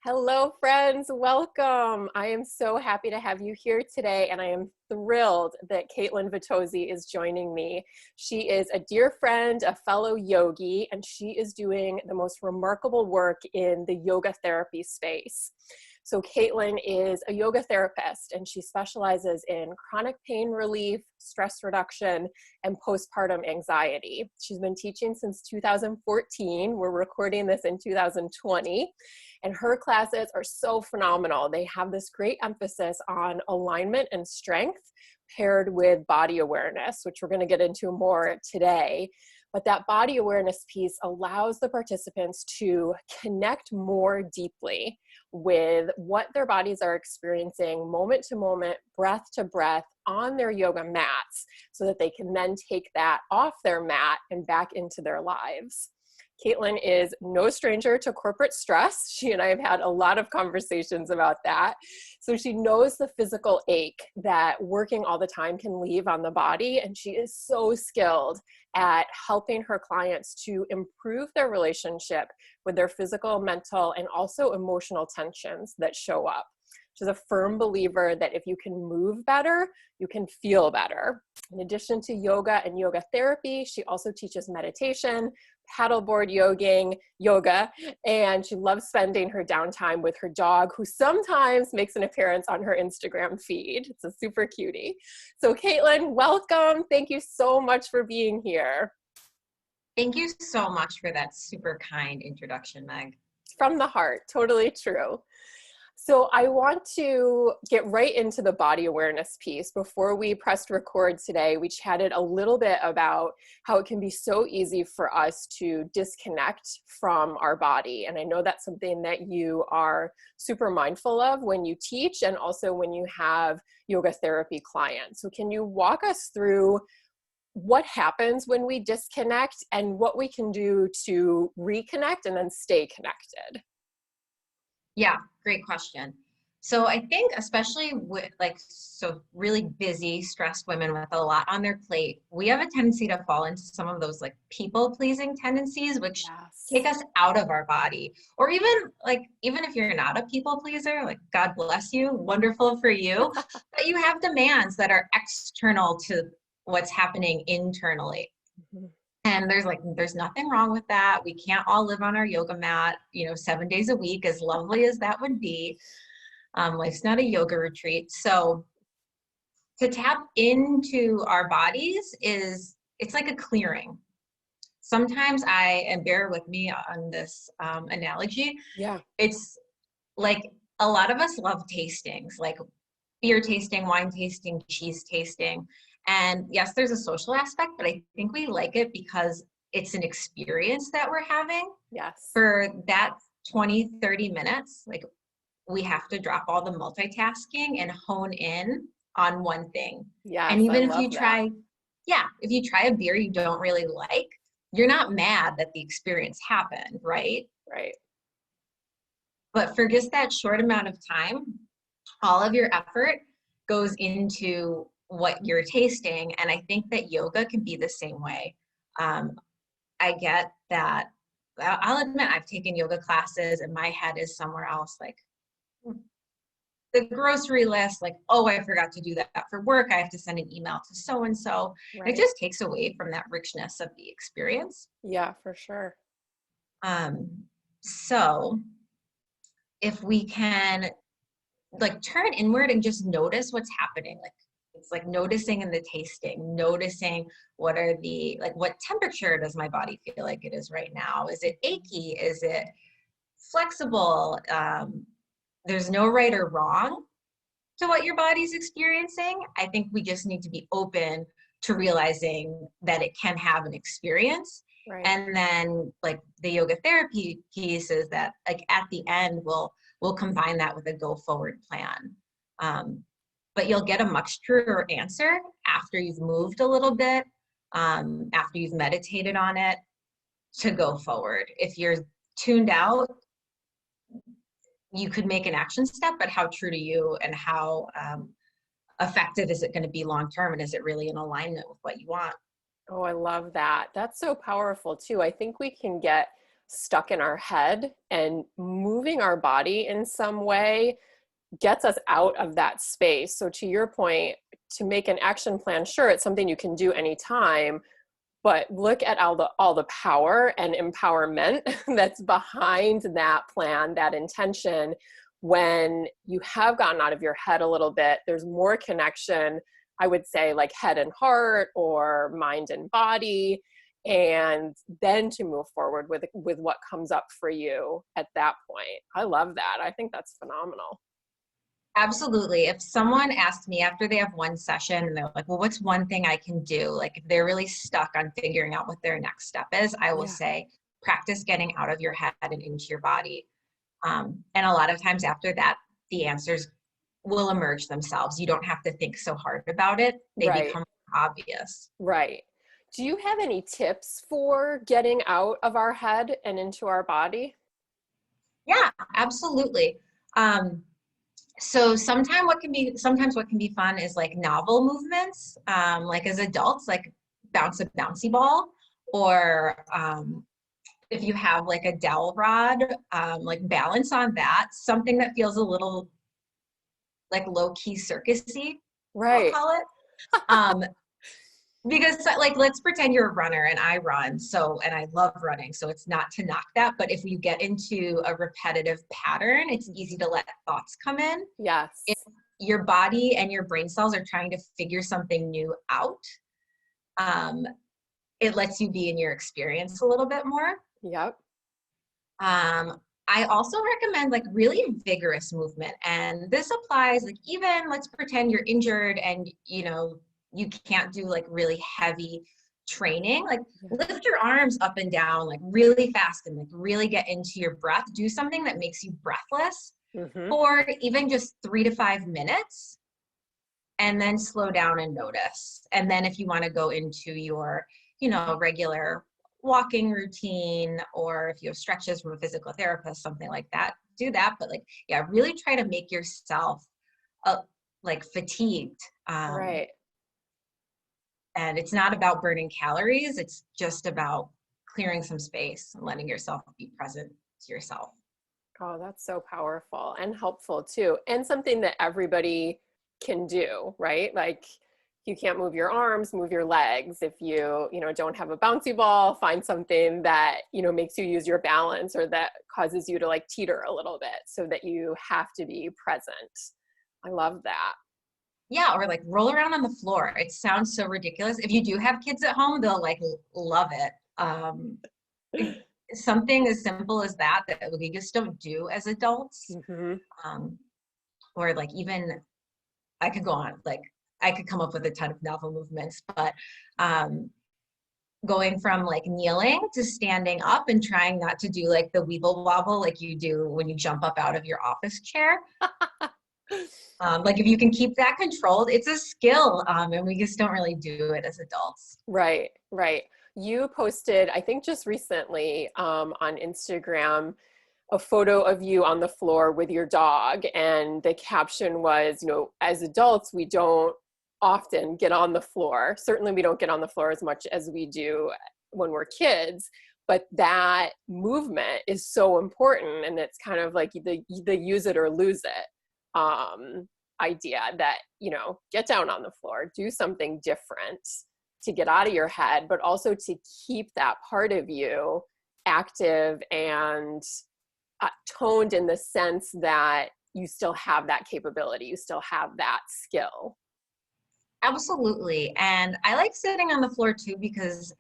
Hello, friends. Welcome. I am so happy to have you here today, and I am thrilled that Kaitlyn Vittozzi is joining me. She is a dear friend, a fellow yogi, and she is doing the most remarkable work in the yoga therapy space. So Kaitlyn is a yoga therapist, and she specializes in chronic pain relief, stress reduction, and postpartum anxiety. She's been teaching since 2014. We're recording this in 2020. And her classes are so phenomenal. They have this great emphasis on alignment and strength paired with body awareness, which we're going to get into more today. But that body awareness piece allows the participants to connect more deeply with what their bodies are experiencing moment to moment, breath to breath on their yoga mats, so that they can then take that off their mat and back into their lives. Kaitlyn is no stranger to corporate stress. She and I have had a lot of conversations about that. So she knows the physical ache that working all the time can leave on the body. And she is so skilled at helping her clients to improve their relationship with their physical, mental, and also emotional tensions that show up. She's a firm believer that if you can move better, you can feel better. In addition to yoga and yoga therapy, she also teaches meditation, paddleboard yoga, and she loves spending her downtime with her dog, who sometimes makes an appearance on her Instagram feed. It's a super cutie. So Kaitlyn, welcome. Thank you so much for being here. Thank you so much for that super kind introduction, Meg. From the heart, totally true. So I want to get right into the body awareness piece. Before we pressed record today, we chatted a little bit about how it can be so easy for us to disconnect from our body. And I know that's something that you are super mindful of when you teach and also when you have yoga therapy clients. So can you walk us through what happens when we disconnect and what we can do to reconnect and then stay connected? Yeah, great question. So I think especially with really busy, stressed women with a lot on their plate, we have a tendency to fall into some of those people pleasing tendencies, which take us out of our body. Or even if you're not a people pleaser, God bless you, wonderful for you, but you have demands that are external to what's happening internally. Mm-hmm. And there's nothing wrong with that. We can't all live on our yoga mat, 7 days a week, as lovely as that would be. Life's not a yoga retreat. So to tap into our bodies it's like a clearing. Sometimes and bear with me on this analogy. Yeah. It's like a lot of us love tastings, like beer tasting, wine tasting, cheese tasting. And yes, there's a social aspect, but I think we like it because it's an experience that we're having. Yes. For that 20, 30 minutes, we have to drop all the multitasking and hone in on one thing. Yes, and even if you try a beer you don't really like, you're not mad that the experience happened, right? Right. But for just that short amount of time, all of your effort goes into what you're tasting. And I think that yoga can be the same way. I get that. I'll admit I've taken yoga classes and my head is somewhere else, the grocery list, oh, I forgot to do that for work. I have to send an email to so-and-so. Right. It just takes away from that richness of the experience. Yeah, for sure. So if we can turn inward and just notice what's happening, it's noticing in the tasting, noticing what are what temperature does my body feel like it is right now? Is it achy? Is it flexible? There's no right or wrong to what your body's experiencing. I think we just need to be open to realizing that it can have an experience. Right. And then the yoga therapy piece is that at the end, we'll combine that with a go forward plan. But you'll get a much truer answer after you've moved a little bit, after you've meditated on it, to go forward. If you're tuned out, you could make an action step, but how true to you and how effective is it going to be long term, and is it really in alignment with what you want? Oh, I love that. That's so powerful too. I think we can get stuck in our head, and moving our body in some way gets us out of that space. So to your point, to make an action plan, sure, it's something you can do anytime, but look at all the power and empowerment that's behind that plan, that intention. When you have gotten out of your head a little bit, there's more connection, I would say, like head and heart or mind and body, and then to move forward with what comes up for you at that point. I love that. I think that's phenomenal. Absolutely. If someone asked me after they have one session and they're like, well, what's one thing I can do? Like if they're really stuck on figuring out what their next step is, I will say, practice getting out of your head and into your body. And a lot of times after that, the answers will emerge themselves. You don't have to think so hard about it. They become obvious. Right. Do you have any tips for getting out of our head and into our body? Yeah, absolutely. So sometimes what can be fun is like novel movements, like as adults, like bounce a bouncy ball, or if you have like a dowel rod, like balance on that, something that feels a little like low-key circusy, I'll call it. Because like, let's pretend you're a runner and I run, and I love running, so it's not to knock that, but if you get into a repetitive pattern, it's easy to let thoughts come in. Yes. If your body and your brain cells are trying to figure something new out, it lets you be in your experience a little bit more. Yep. I also recommend like really vigorous movement, and this applies like, even let's pretend you're injured and you can't do like really heavy training, like lift your arms up and down like really fast and like really get into your breath. Do something that makes you breathless for even just 3 to 5 minutes, and then slow down and notice. And then if you want to go into your, regular walking routine, or if you have stretches from a physical therapist, something like that, do that. But like, yeah, really try to make yourself like fatigued. Right. And it's not about burning calories. It's just about clearing some space and letting yourself be present to yourself. Oh, that's so powerful and helpful too. And something that everybody can do, right? Like you can't move your arms, move your legs. If you, don't have a bouncy ball, find something that, makes you use your balance, or that causes you to like teeter a little bit, so that you have to be present. I love that. Yeah, or like roll around on the floor. It sounds so ridiculous. If you do have kids at home, they'll like love it. Something as simple as that we just don't do as adults. Or like, even I could go on, like I could come up with a ton of novel movements, but going from like kneeling to standing up and trying not to do like the weeble wobble like you do when you jump up out of your office chair. Like if you can keep that controlled, it's a skill, and we just don't really do it as adults. Right. You posted, I think just recently, on Instagram, a photo of you on the floor with your dog, and the caption was, as adults, we don't often get on the floor. Certainly we don't get on the floor as much as we do when we're kids, but that movement is so important, and it's kind of like the use it or lose it idea that, get down on the floor, do something different to get out of your head, but also to keep that part of you active and toned, in the sense that you still have that capability, you still have that skill. Absolutely. And I like sitting on the floor too, because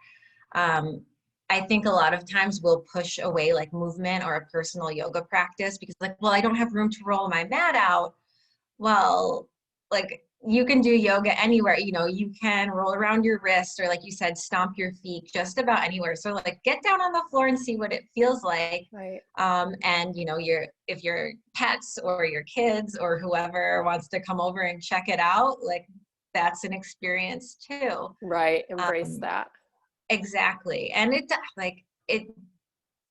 I think a lot of times we'll push away like movement or a personal yoga practice because like, well, I don't have room to roll my mat out. Well, like you can do yoga anywhere, you can roll around your wrist, or like you said, stomp your feet, just about anywhere. So like get down on the floor and see what it feels like. Right. And if your pets or your kids or whoever wants to come over and check it out, like that's an experience too. Right. Embrace that. Exactly. And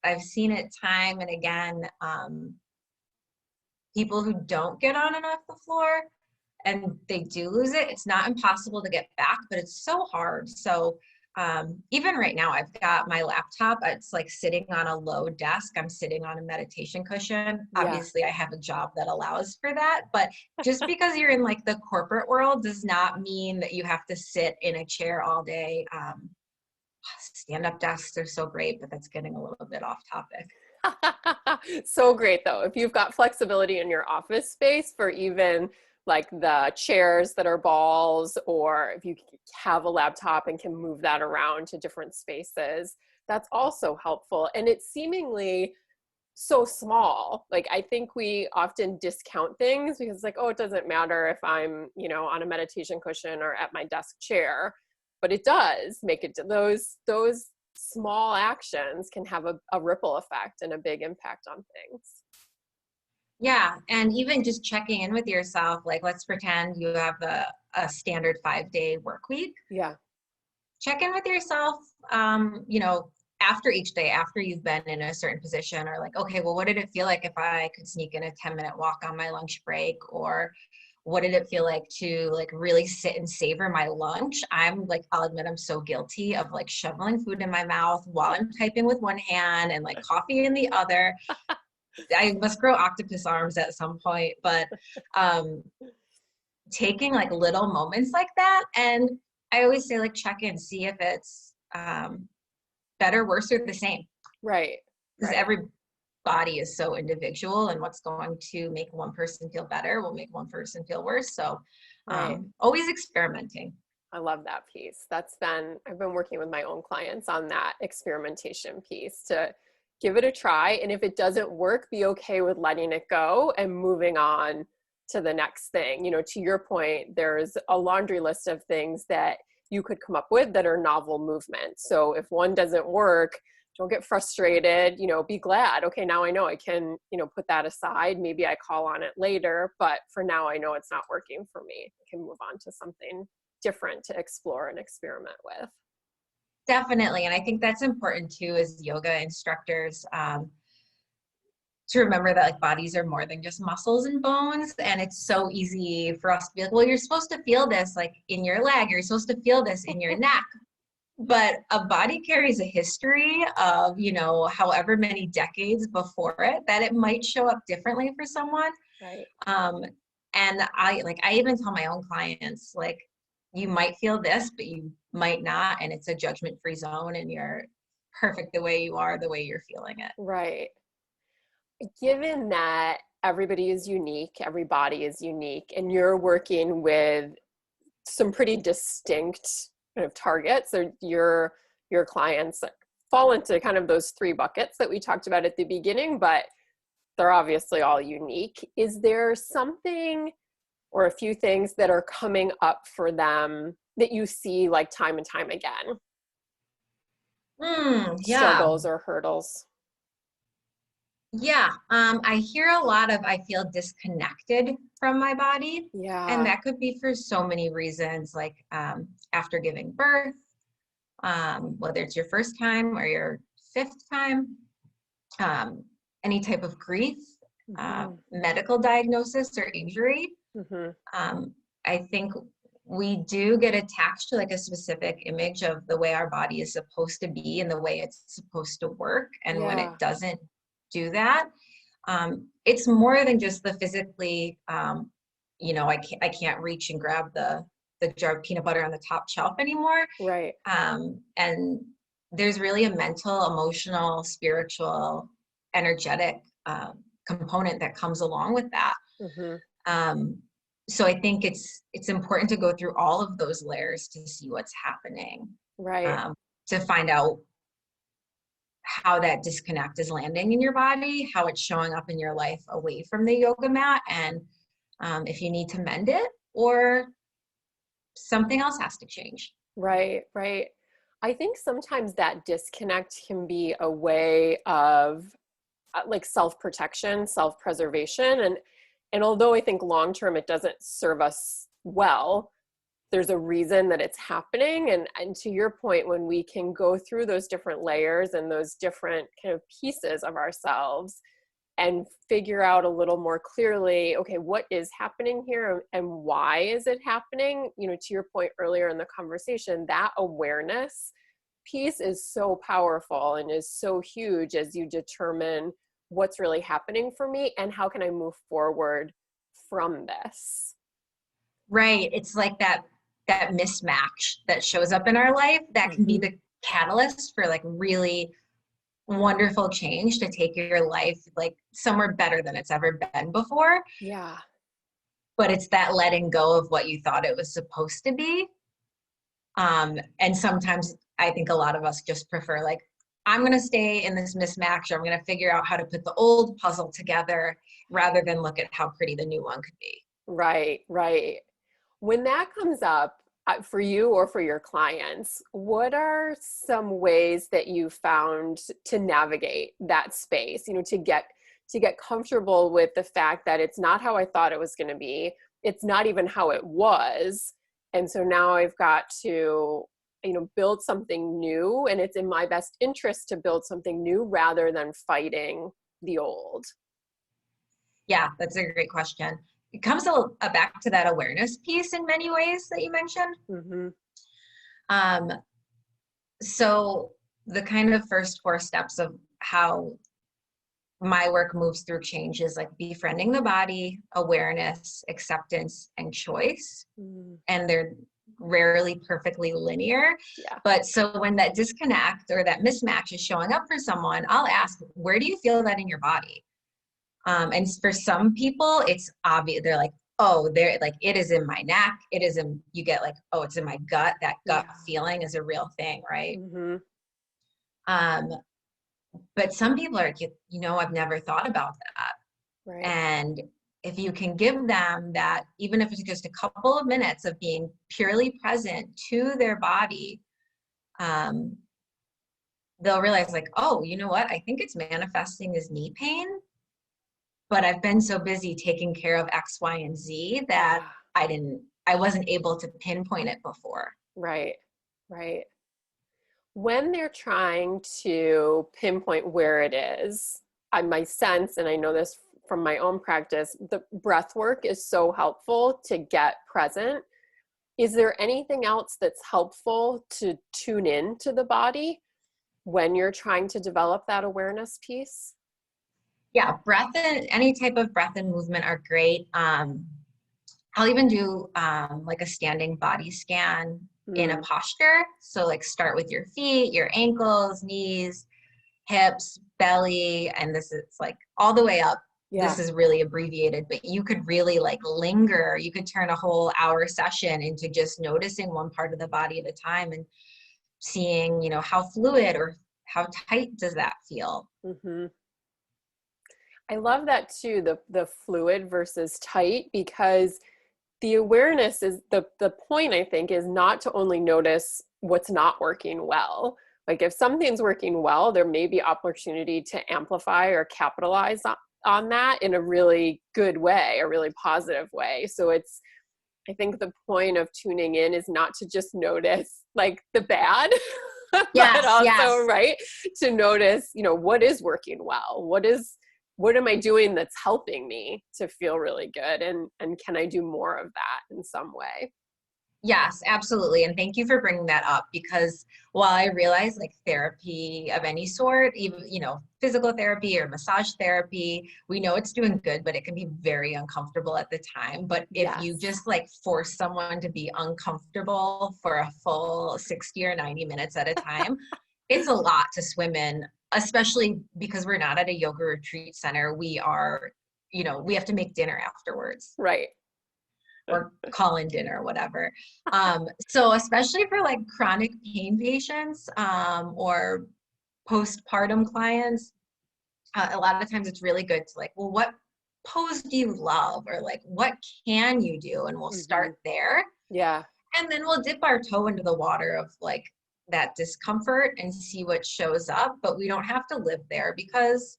I've seen it time and again, people who don't get on and off the floor and they do lose it. It's not impossible to get back, but it's so hard. So even right now, I've got my laptop. It's like sitting on a low desk. I'm sitting on a meditation cushion. Yeah. Obviously, I have a job that allows for that. But just because you're in like the corporate world does not mean that you have to sit in a chair all day. Stand-up desks are so great, but that's getting a little bit off topic. So great though. If you've got flexibility in your office space for even like the chairs that are balls, or if you have a laptop and can move that around to different spaces, that's also helpful. And it's seemingly so small. Like I think we often discount things because it's like, oh, it doesn't matter if I'm, on a meditation cushion or at my desk chair, but it does make it, those small actions can have a ripple effect and a big impact on things. Yeah, and even just checking in with yourself, like let's pretend you have a standard 5-day work week. Yeah. Check in with yourself, after each day, after you've been in a certain position, or like, okay, well, what did it feel like if I could sneak in a 10-minute walk on my lunch break? Or what did it feel like to like really sit and savor my lunch? I'm like, I'll admit I'm so guilty of like shoveling food in my mouth while I'm typing with one hand and like coffee in the other. I must grow octopus arms at some point, but taking like little moments like that. And I always say like check in, see if it's better, worse, or the same. Right. Because every body is so individual, and what's going to make one person feel better will make one person feel worse. So always experimenting. I love that piece. I've been working with my own clients on that experimentation piece to give it a try. And if it doesn't work, be okay with letting it go and moving on to the next thing. To your point, there's a laundry list of things that you could come up with that are novel movements. So if one doesn't work, don't get frustrated, be glad. Okay, now I know I can, put that aside. Maybe I call on it later, but for now I know it's not working for me. I can move on to something different to explore and experiment with. Definitely. And I think that's important too, as yoga instructors, to remember that like bodies are more than just muscles and bones. And it's so easy for us to be like, well, you're supposed to feel this like in your leg, you're supposed to feel this in your neck. But a body carries a history of, however many decades before it, that it might show up differently for someone. Right. And I even tell my own clients, like, you might feel this, but you might not. And it's a judgment-free zone, and you're perfect the way you are, the way you're feeling it. Right. Given that everybody is unique, every body is unique, and you're working with some pretty distinct kind of targets, or your clients fall into kind of those 3 buckets that we talked about at the beginning, but they're obviously all unique. Is there something or a few things that are coming up for them that you see like time and time again? Struggles or hurdles? Yeah. I hear a lot of, I feel disconnected from my body. Yeah. And that could be for so many reasons, like after giving birth, whether it's your first time or your 5th time, any type of grief, medical diagnosis or injury. I think we do get attached to like a specific image of the way our body is supposed to be and the way it's supposed to work. And when it doesn't do that, it's more than just the physically, I can't reach and grab the jar of peanut butter on the top shelf anymore. Right. And there's really a mental, emotional, spiritual, energetic component that comes along with that. So I think it's important to go through all of those layers to see what's happening. Right. To find out how that disconnect is landing in your body, how it's showing up in your life away from the yoga mat, and if you need to mend it or something else has to change. Right. I think sometimes that disconnect can be a way of like self-protection, self-preservation. And although I think long-term it doesn't serve us well, there's a reason that it's happening. And to your point, when we can go through those different layers and those different kind of pieces of ourselves and figure out a little more clearly, okay, what is happening here and why is it happening? To your point earlier in the conversation, that awareness piece is so powerful and is so huge as you determine what's really happening for me and how can I move forward from this. Right. It's like that mismatch that shows up in our life that can be the catalyst for like really wonderful change to take your life like somewhere better than it's ever been before. Yeah. But it's that letting go of what you thought it was supposed to be. And sometimes I think a lot of us just prefer like, I'm going to stay in this mismatch, or I'm going to figure out how to put the old puzzle together rather than look at how pretty the new one could be. Right, right. When that comes up for you or for your clients, what are some ways that you found to navigate that space, to get comfortable with the fact that it's not how I thought it was going to be. It's not even how it was. And so now I've got to, build something new, and it's in my best interest to build something new rather than fighting the old. Yeah, that's a great question. It comes back to that awareness piece in many ways that you mentioned. So the kind of first 4 steps of how my work moves through change is like befriending the body, awareness, acceptance, and choice. And they're rarely perfectly linear. Yeah. But so when that disconnect or that mismatch is showing up for someone, I'll ask, where do you feel that in your body? And for some people, it's obvious. They're like, oh, they're like, it is in my neck. It is in, you get like, oh, it's in my gut. That gut feeling is a real thing, right? But some people are, I've never thought about that. Right. And if you can give them that, even if it's just a couple of minutes of being purely present to their body, they'll realize like, oh, you know what? I think it's manifesting as knee pain, but I've been so busy taking care of X, Y, and Z that I wasn't able to pinpoint it before. Right. Right. When they're trying to pinpoint where it is, my sense, and I know this from my own practice, the breath work is so helpful to get present. Is there anything else that's helpful to tune in to the body when you're trying to develop that awareness piece? Yeah, any type of breath and movement are great. I'll even do like a standing body scan in a posture. So like start with your feet, your ankles, knees, hips, belly, and this is like all the way up. Yeah. This is really abbreviated, but you could really like linger. You could turn a whole hour session into just noticing one part of the body at a time and seeing, how fluid or how tight does that feel? I love that too, the fluid versus tight, because the awareness is the point, I think, is not to only notice what's not working well. Like if something's working well, there may be opportunity to amplify or capitalize on that in a really good way, a really positive way. So I think the point of tuning in is not to just notice like the bad, but also, right, to notice, what is working well, what am I doing that's helping me to feel really good? And can I do more of that in some way? Yes, absolutely. And thank you for bringing that up, because while I realize like therapy of any sort, even, physical therapy or massage therapy, we know it's doing good, but it can be very uncomfortable at the time. But if you just like force someone to be uncomfortable for a full 60 or 90 minutes at a time, it's a lot to swim in, especially because we're not at a yoga retreat center. We are, we have to make dinner afterwards. Right. Or call in dinner, whatever. So especially for like chronic pain patients or postpartum clients, a lot of times it's really good to like, well, what pose do you love? Or like, what can you do? And we'll start there. Yeah. And then we'll dip our toe into the water of like that discomfort and see what shows up. But we don't have to live there, because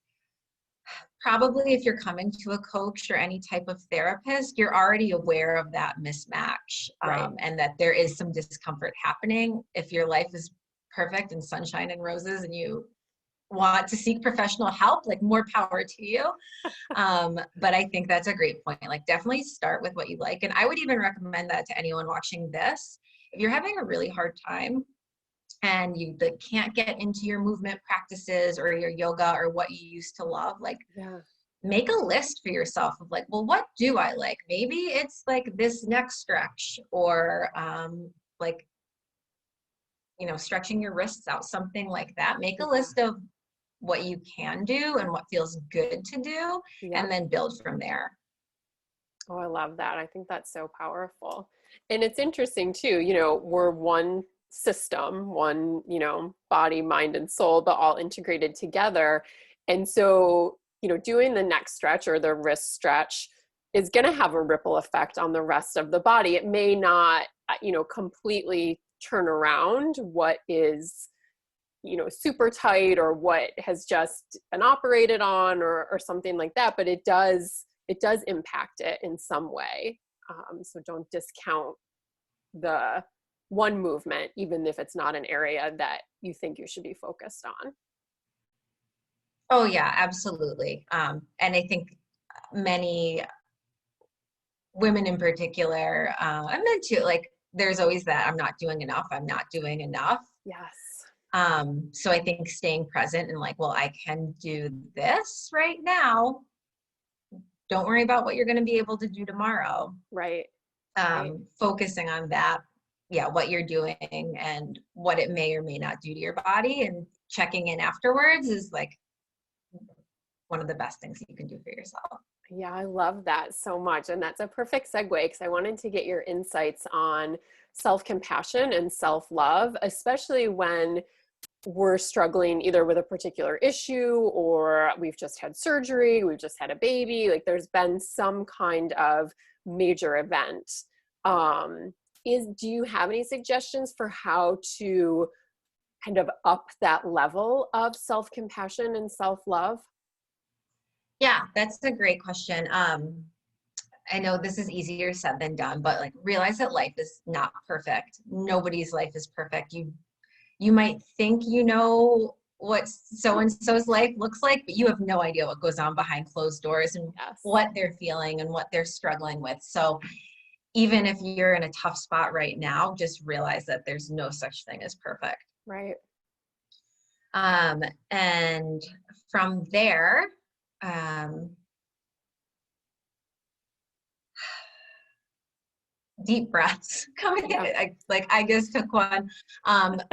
probably if you're coming to a coach or any type of therapist, you're already aware of that mismatch, and that there is some discomfort happening. If your life is perfect and sunshine and roses and you want to seek professional help, like more power to you. But I think that's a great point. Like definitely start with what you like. And I would even recommend that to anyone watching this. If you're having a really hard time, and you like, can't get into your movement practices or your yoga or what you used to love, like make a list for yourself of like, well, what do I like? Maybe it's like this neck stretch, or like, you know, stretching your wrists out, something like that. Make a list of what you can do and what feels good to do, and then build from there. Oh, I love that. I think that's so powerful. And it's interesting too, you know, we're one system, one, you know, body, mind, and soul, but all integrated together. And so, you know, doing the neck stretch or the wrist stretch is going to have a ripple effect on the rest of the body. It may not, you know, completely turn around what is, you know, super tight or what has just been operated on or something like that, but it does impact it in some way. So don't discount the one movement, even if it's not an area that you think you should be focused on. Oh yeah, absolutely. And I think many women in particular, and men too, like there's always that I'm not doing enough. Yes. So I think staying present and like, well, I can do this right now. Don't worry about what you're going to be able to do tomorrow. Right. Focusing on that, what you're doing and what it may or may not do to your body, and checking in afterwards is like one of the best things you can do for yourself. Yeah, I love that so much. And that's a perfect segue, because I wanted to get your insights on self-compassion and self-love, especially when we're struggling either with a particular issue, or we've just had surgery, we've just had a baby, like there's been some kind of major event. Do you have any suggestions for how to kind of up that level of self-compassion and self-love? Yeah, that's a great question. I know this is easier said than done, but like realize that life is not perfect. Nobody's life is perfect. You might think you know what so-and-so's life looks like, but you have no idea what goes on behind closed doors and what they're feeling and what they're struggling with. So even if you're in a tough spot right now, just realize that there's no such thing as perfect. Right. And from there, deep breaths. I just took one.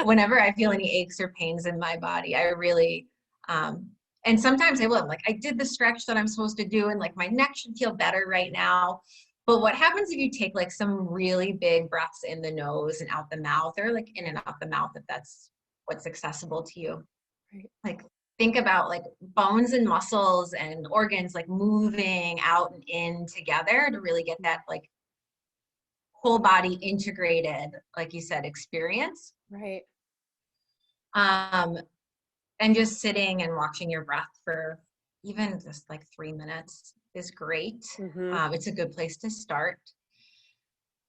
Whenever I feel any aches or pains in my body, I really, and sometimes I will, I'm like, I did the stretch that I'm supposed to do, and like my neck should feel better right now. But what happens if you take like some really big breaths in the nose and out the mouth, or like in and out the mouth, if that's what's accessible to you? Right. Like think about like bones and muscles and organs like moving out and in together to really get that like whole body integrated, like you said, experience. Right. And just sitting and watching your breath for even just like 3 minutes is great. Mm-hmm. It's a good place to start.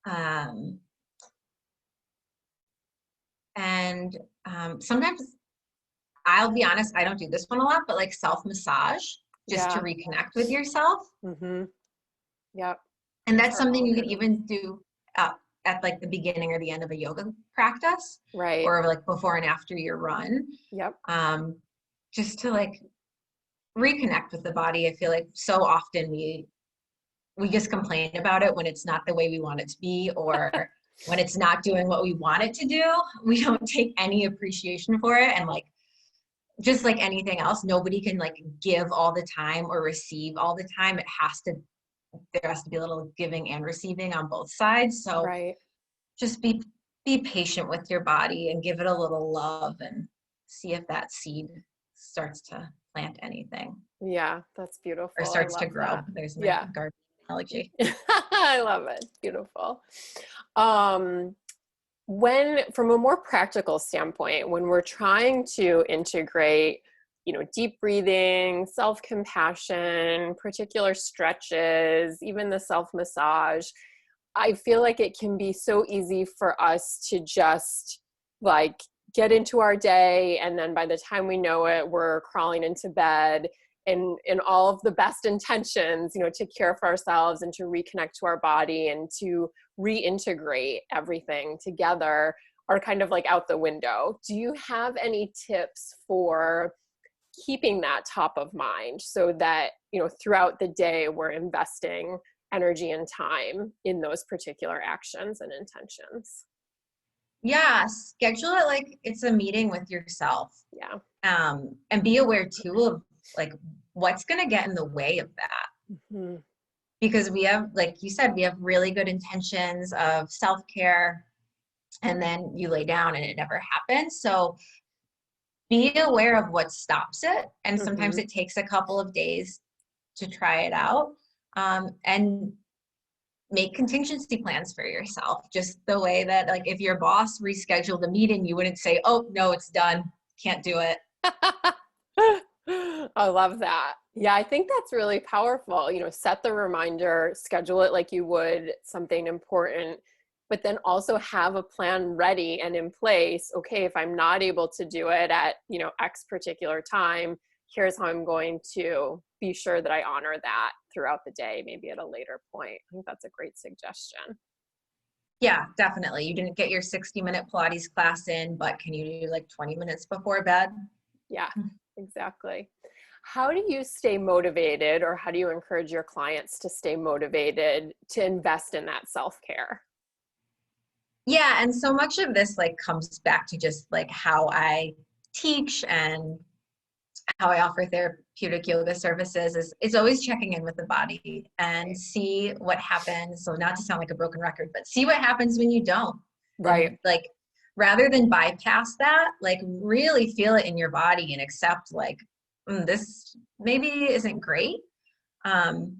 And sometimes, I'll be honest, I don't do this one a lot, but like self-massage, just to reconnect with yourself. Mm-hmm. Yep. And that's something you could even do at like the beginning or the end of a yoga practice, right? Or like before and after your run. Yep. Just to like reconnect with the body. I feel like so often we just complain about it when it's not the way we want it to be, or when it's not doing what we want it to do. We don't take any appreciation for it. And like, just like anything else, nobody can like give all the time or receive all the time. There has to be a little giving and receiving on both sides. So just be patient with your body and give it a little love, and see if that seed starts to plant anything. Yeah, that's beautiful. Or starts to grow. There's my garden analogy. I love it. Beautiful. When, from a more practical standpoint, when we're trying to integrate, deep breathing, self-compassion, particular stretches, even the self-massage, I feel like it can be so easy for us to just like get into our day, and then by the time we know it, we're crawling into bed, and in all of the best intentions, to care for ourselves and to reconnect to our body and to reintegrate everything together. are kind of like out the window. Do you have any tips for keeping that top of mind so that, throughout the day we're investing energy and time in those particular actions and intentions? Yeah, schedule it like it's a meeting with yourself. Yeah. And be aware too of like what's going to get in the way of that. Mm-hmm. Because we have, like you said, we have really good intentions of self-care, and then you lay down and it never happens. So be aware of what stops it. And sometimes Mm-hmm. it takes a couple of days to try it out. And make contingency plans for yourself, just the way that, like, if your boss rescheduled a meeting, you wouldn't say, oh no, it's done, can't do it. I love that. Yeah, I think that's really powerful. Set the reminder, schedule it like you would something important, but then also have a plan ready and in place. Okay, if I'm not able to do it at, X particular time, here's how I'm going to be sure that I honor that throughout the day, maybe at a later point. I think that's a great suggestion. Yeah, definitely. You didn't get your 60-minute Pilates class in, but can you do like 20 minutes before bed? Yeah, exactly. How do you stay motivated, or how do you encourage your clients to stay motivated to invest in that self-care? Yeah, and so much of this like comes back to just like how I teach and how I offer therapeutic yoga services is it's always checking in with the body and see what happens. So not to sound like a broken record, but see what happens when you don't. Right. And like, rather than bypass that, like really feel it in your body and accept like, this maybe isn't great. And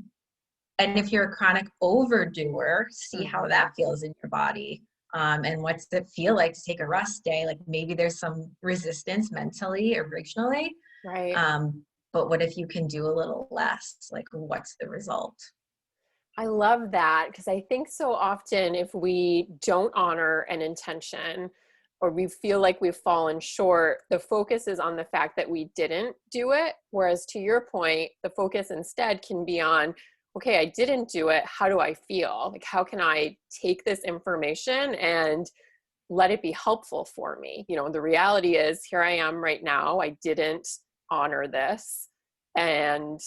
if you're a chronic overdoer, see how that feels in your body. And what's it feel like to take a rest day? Like maybe there's some resistance mentally, originally. Right. But what if you can do a little less? Like, what's the result? I love that, because I think so often if we don't honor an intention, or we feel like we've fallen short, the focus is on the fact that we didn't do it. Whereas to your point, the focus instead can be on, okay, I didn't do it. How do I feel? Like, how can I take this information and let it be helpful for me? The reality is, here I am right now. I didn't honor this. And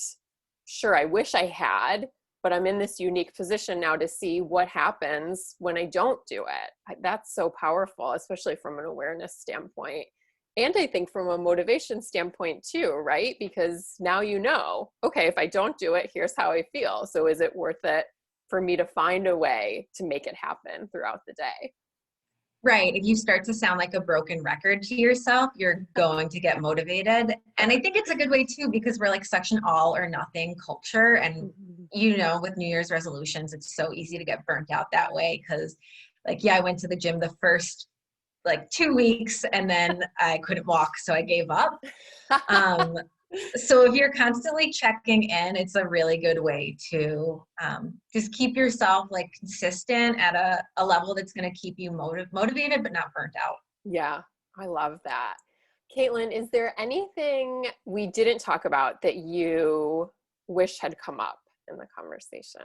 sure, I wish I had, but I'm in this unique position now to see what happens when I don't do it. That's so powerful, especially from an awareness standpoint. And I think from a motivation standpoint too, right? Because now okay, if I don't do it, here's how I feel. So is it worth it for me to find a way to make it happen throughout the day? Right. If you start to sound like a broken record to yourself, you're going to get motivated. And I think it's a good way too, because we're like such an all or nothing culture. And, with New Year's resolutions, it's so easy to get burnt out that way. Cause like, yeah, I went to the gym the first like 2 weeks and then I couldn't walk. So I gave up. So if you're constantly checking in, it's a really good way to just keep yourself like consistent at a level that's going to keep you motivated, but not burnt out. Yeah, I love that. Kaitlyn, is there anything we didn't talk about that you wish had come up in the conversation?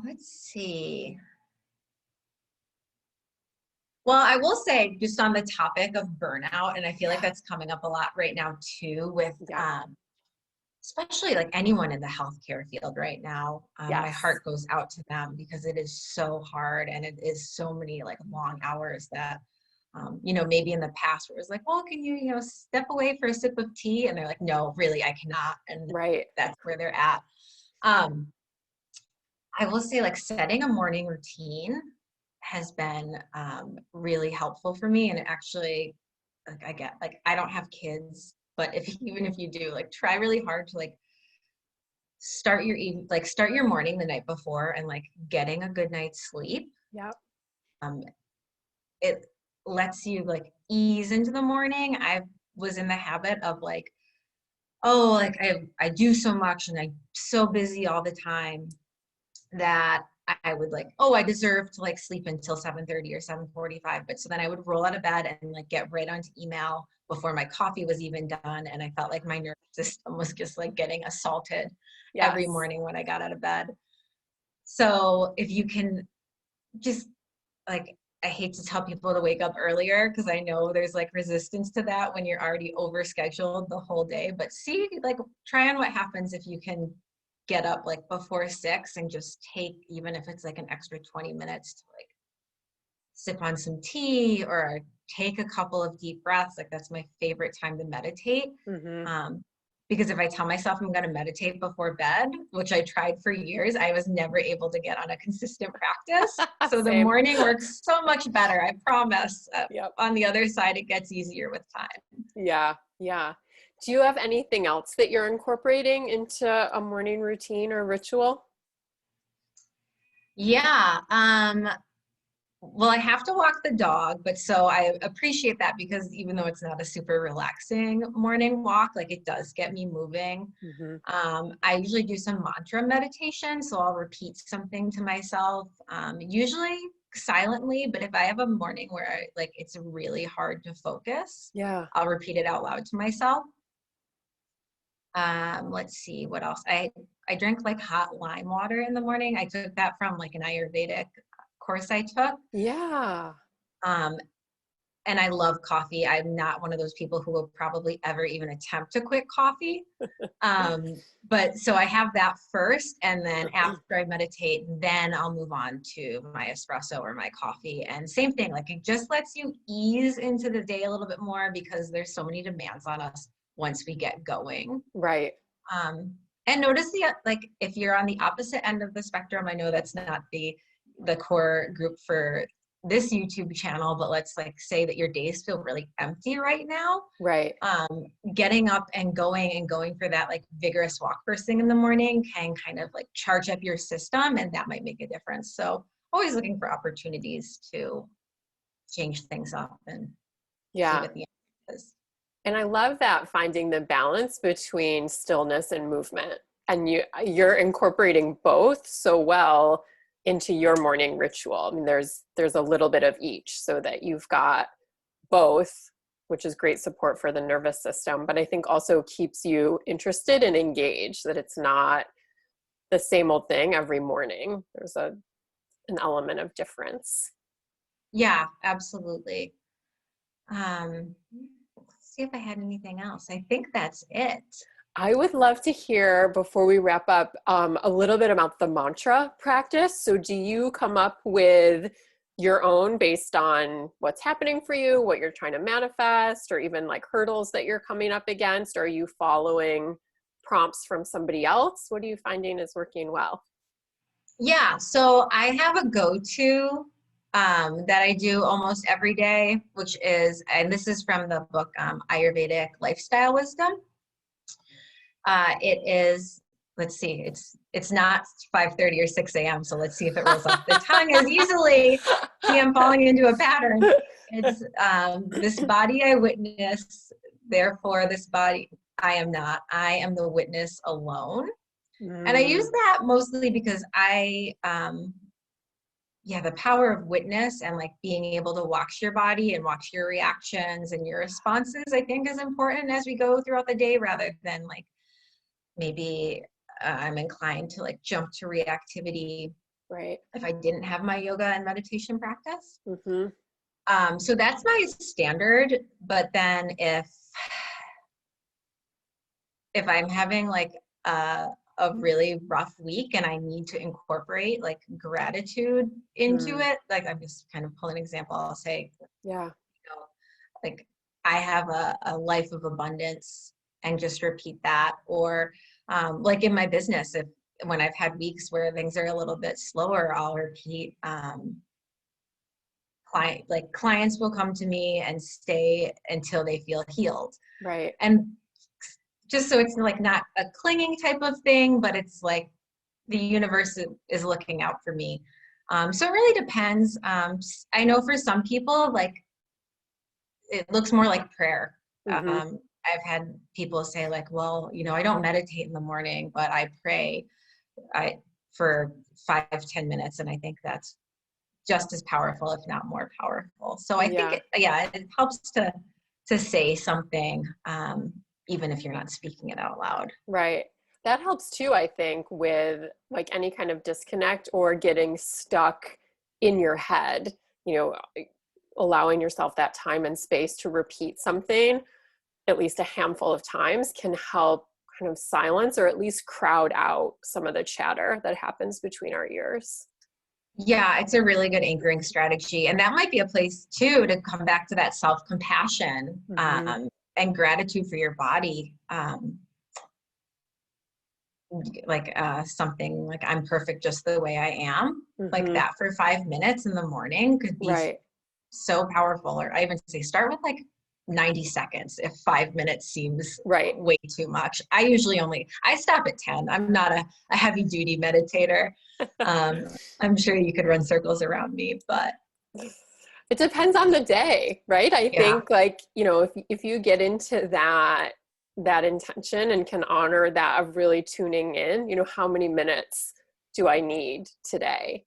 Let's see. Well, I will say, just on the topic of burnout, and I feel like that's coming up a lot right now too, with especially like anyone in the healthcare field right now. My heart goes out to them, because it is so hard, and it is so many like long hours that, maybe in the past where it was like, well, can you, step away for a sip of tea? And they're like, no, really, I cannot. And that's where they're at. I will say, like, setting a morning routine has been really helpful for me. And it actually, like, I don't have kids, but even if you do, like, try really hard to like start your morning the night before and like getting a good night's sleep. Yeah. It lets you like ease into the morning. I was in the habit of like, oh, like I do so much and I'm so busy all the time that I would like, oh, I deserve to like sleep until 7:30 or 7:45. But so then I would roll out of bed and like get right onto email before my coffee was even done. And I felt like my nervous system was just like getting assaulted every morning when I got out of bed. So if you can just like, I hate to tell people to wake up earlier because I know there's like resistance to that when you're already overscheduled the whole day. But see, like, try on what happens if you can get up like before 6 and just take, even if it's like an extra 20 minutes to like sip on some tea or take a couple of deep breaths. Like, that's my favorite time to meditate. Because if I tell myself I'm going to meditate before bed, which I tried for years, I was never able to get on a consistent practice. So the morning works so much better, I promise. Yep. On the other side, it gets easier with time. Yeah. Yeah. Do you have anything else that you're incorporating into a morning routine or ritual? Yeah. Well, I have to walk the dog, but so I appreciate that because even though it's not a super relaxing morning walk, like it does get me moving. I usually do some mantra meditation, so I'll repeat something to myself, usually silently, but if I have a morning where like it's really hard to focus, I'll repeat it out loud to myself. Let's see what else. I drink like hot lime water in the morning. I took that from like an Ayurvedic course I took. And I love coffee. I'm not one of those people who will probably ever even attempt to quit coffee. But so I have that first, and then after I meditate, then I'll move on to my espresso or my coffee. And same thing, like it just lets you ease into the day a little bit more because there's so many demands on us once we get going. Right. And notice like if you're on the opposite end of the spectrum, I know that's not the core group for this YouTube channel, but let's like say that your days feel really empty right now. Right. Getting up and going for that like vigorous walk first thing in the morning can kind of like charge up your system, and that might make a difference. So always looking for opportunities to change things up and see what the end is. And I love that, finding the balance between stillness and movement. And you're incorporating both so well into your morning ritual. I mean, there's a little bit of each so that you've got both, which is great support for the nervous system, but I think also keeps you interested and engaged, that it's not the same old thing every morning. There's an element of difference. Yeah, absolutely. Let's see if I had anything else. I think that's it. I would love to hear, before we wrap up, a little bit about the mantra practice. So do you come up with your own based on what's happening for you, what you're trying to manifest, or even like hurdles that you're coming up against? Are you following prompts from somebody else? What are you finding is working well? Yeah, so I have a go-to that I do almost every day, which is, and this is from the book Ayurvedic Lifestyle Wisdom. It is, let's see, it's not 5:30 or 6 a.m. So let's see if it rolls off the tongue as easily. See, I'm falling into a pattern. It's this body I witness, therefore this body I am not. I am the witness alone. And I use that mostly because the power of witness and like being able to watch your body and watch your reactions and your responses, I think is important as we go throughout the day, rather than like maybe I'm inclined to like jump to reactivity. Right. If I didn't have my yoga and meditation practice. So that's my standard. But then if I'm having like a really rough week and I need to incorporate like gratitude into it, like I'm just kind of pulling an example. I'll say, like I have a life of abundance, and just repeat that. Or like in my business, when I've had weeks where things are a little bit slower, I'll repeat, clients will come to me and stay until they feel healed. Right. And just so it's like not a clinging type of thing, but it's like the universe is looking out for me. So it really depends. I know for some people, like it looks more like prayer. I've had people say like, well, I don't meditate in the morning, but I pray for 5-10 minutes. And I think that's just as powerful, if not more powerful. So I think, it helps to say something, even if you're not speaking it out loud. Right. That helps too, I think, with like any kind of disconnect or getting stuck in your head. allowing yourself that time and space to repeat something at least a handful of times can help kind of silence or at least crowd out some of the chatter that happens between our ears. Yeah, it's a really good anchoring strategy. And that might be a place too to come back to that self-compassion and gratitude for your body. Something like I'm perfect just the way I am, like that for 5 minutes in the morning could be so powerful. Or I even say start with like 90 seconds if 5 minutes seems way too much. I stop at 10. I'm not a heavy duty meditator. I'm sure you could run circles around me, but it depends on the day, right? I think if you get into that intention and can honor that of really tuning in, how many minutes do I need today?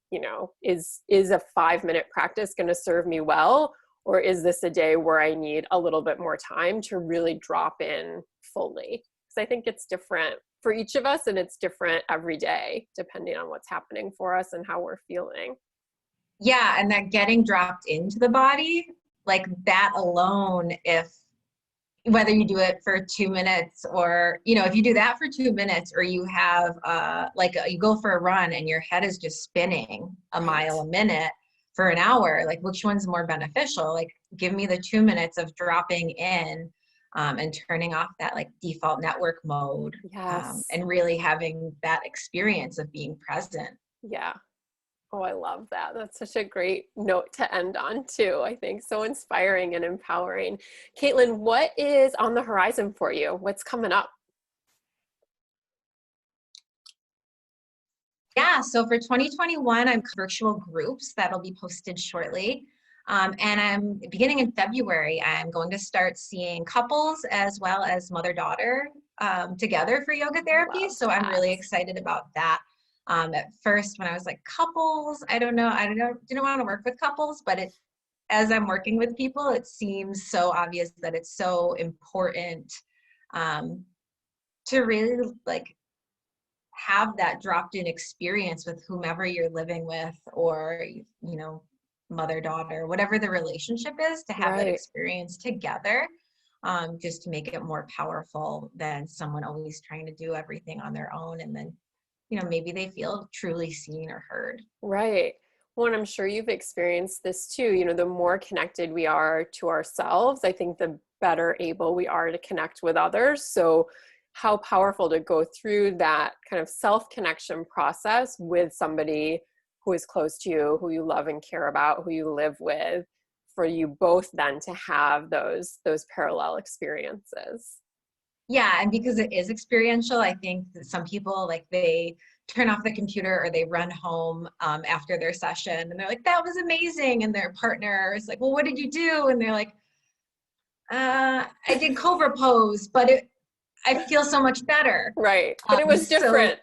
Is a 5-minute practice going to serve me well? Or is this a day where I need a little bit more time to really drop in fully? Because I think it's different for each of us and it's different every day, depending on what's happening for us and how we're feeling. Yeah. And that getting dropped into the body, like that alone, whether you do it for 2 minutes or, if you do that for 2 minutes or you have you go for a run and your head is just spinning a mile a minute for an hour, like which one's more beneficial? Like give me the 2 minutes of dropping in and turning off that like default network mode and really having that experience of being present. Yeah. Oh, I love that. That's such a great note to end on too. I think so inspiring and empowering. Kaitlyn, what is on the horizon for you? What's coming up? Yeah, so for 2021, I'm virtual groups that'll be posted shortly. And I'm beginning in February, I'm going to start seeing couples as well as mother-daughter together for yoga therapy. So I'm really excited about that. At first, when I was like couples, I didn't want to work with couples, but as I'm working with people, it seems so obvious that it's so important to really like have that dropped in experience with whomever you're living with, or mother daughter, whatever the relationship is, to have that experience together, just to make it more powerful than someone always trying to do everything on their own, and then maybe they feel truly seen or heard. Right. Well, and I'm sure you've experienced this too. The more connected we are to ourselves, I think the better able we are to connect with others. So how powerful to go through that kind of self-connection process with somebody who is close to you, who you love and care about, who you live with, for you both then to have those parallel experiences. Yeah, and because it is experiential, I think that some people, like, they turn off the computer or they run home after their session and they're like, that was amazing. And their partner is like, well, what did you do? And they're like, I did Cobra pose, but I feel so much better. Right, but it was different.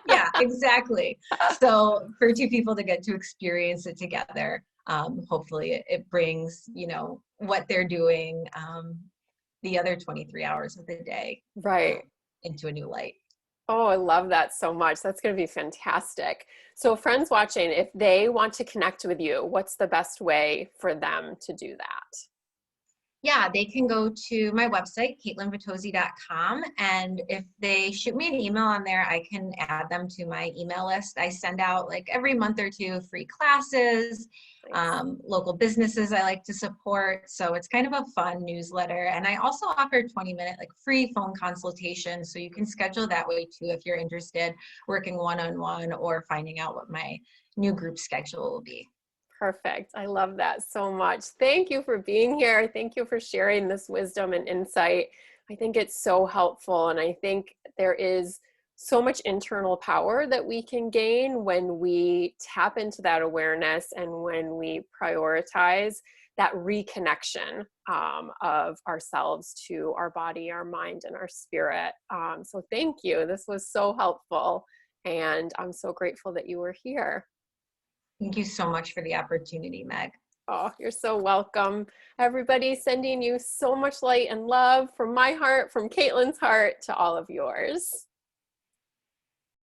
Yeah, exactly. So for two people to get to experience it together, hopefully it brings, what they're doing the other 23 hours of the day into a new light. Oh, I love that so much. That's going to be fantastic. So friends watching, if they want to connect with you, what's the best way for them to do that? Yeah, they can go to my website, KaitlynVittozzi.com. And if they shoot me an email on there, I can add them to my email list. I send out like every month or two free classes, local businesses I like to support. So it's kind of a fun newsletter. And I also offer 20-minute like free phone consultation. So you can schedule that way too if you're interested, working one-on-one or finding out what my new group schedule will be. Perfect. I love that so much. Thank you for being here. Thank you for sharing this wisdom and insight. I think it's so helpful. And I think there is so much internal power that we can gain when we tap into that awareness and when we prioritize that reconnection of ourselves to our body, our mind, and our spirit. So thank you. This was so helpful. And I'm so grateful that you were here. Thank you so much for the opportunity, Meg. Oh, you're so welcome. Everybody, sending you so much light and love from my heart, from Kaitlyn's heart to all of yours.